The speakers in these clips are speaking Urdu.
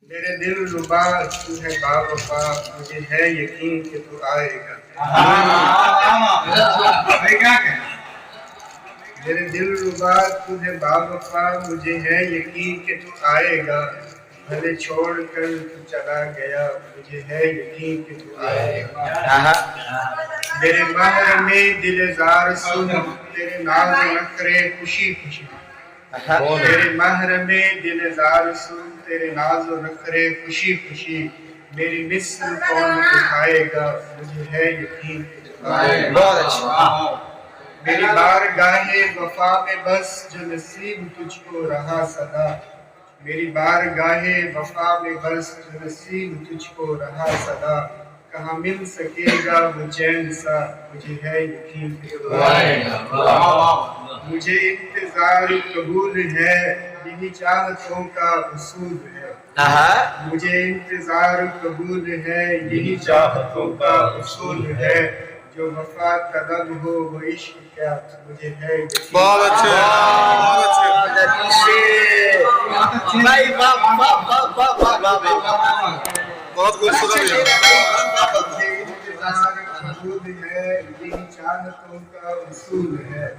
میرے دل ربا تو ہے باوفا، مجھے ہے یقین کہ تو آئے گا۔ میرے دل ربا تو ہے باوفا، مجھے ہے یقین کہ تو آئے گا۔ بھلے چھوڑ کر تو چلا گیا، مجھے ہے یقین کہ تو آئے گا۔ میرے محرم دل زار سن، تیرے ناز نخرے خوشی خوشی۔ میرے محرم دل زار سن، تیرے ناز و نخرے خوشی خوشی۔ میری مثل کون دکھائے گا، مجھے ہے یقین کہ تو آئے گا۔ بہت اچھا۔ میری بارگاہ وفا میں بس جو نصیب تجھ کو رہا صدا، میری بارگاہ وفا میں بس جو نصیب تجھ کو رہا صدا۔ کہاں مل سکے گا وہ چین سا، مجھے ہے یقین کہ تو آئے گا۔ مجھے انتظار قبول ہے، یہی چاہتوں کا اصول ہے۔ مجھے انتظار قبول ہے، یہی چاہتوں کا اصول ہے۔ جو وفا طلب ہو وہ عشق کیا، مجھے ہے یقین۔ بہت اچھے، بہت خوبصورت ہے۔ مجھے انتظار قبول ہے، یہی چاہتوں کا اصول ہے۔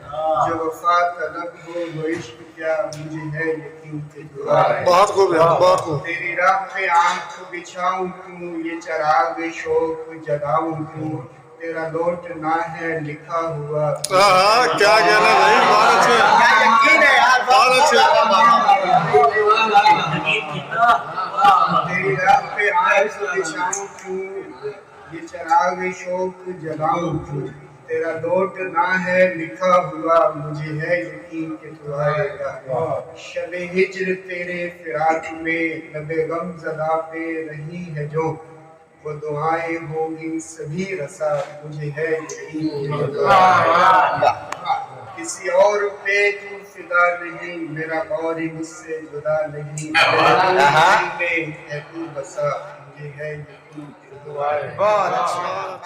جو وفا طلب ہو وہ عشق کیا، مجھے ہے یقین کہ دعا ہے۔ بہت خوب ہے، بہت خوب۔ تیری راہ پہ آنکھ بچھاؤں کیوں، یہ چراغ شوق جلاؤں کیوں۔ تیرا لوٹنا ہے لکھا ہوا۔ کیا کہنا بھائی، بہت اچھے، بہت اچھے۔ تیری راہ پہ آنکھ بچھاؤں کیوں، یہ چراغ شوق جلاؤں کیوں۔ تیرا لوٹنا ہے لکھا ہوا، مجھے ہے یقین کہ تو آئے گا۔ شب ہجر تیرے فراق میں، لب غم زدہ پہ رہی ہے جو، وہ دعائیں ہوں گی سبھی رسا، مجھے ہے یقین کہ تو آئے گا۔ کسی اور پہ تو فدا نہیں، میرا غور مجھ سے جدا نہیں۔ میں ہے تو بسا، مجھے ہے یقین کہ تو آئے گا۔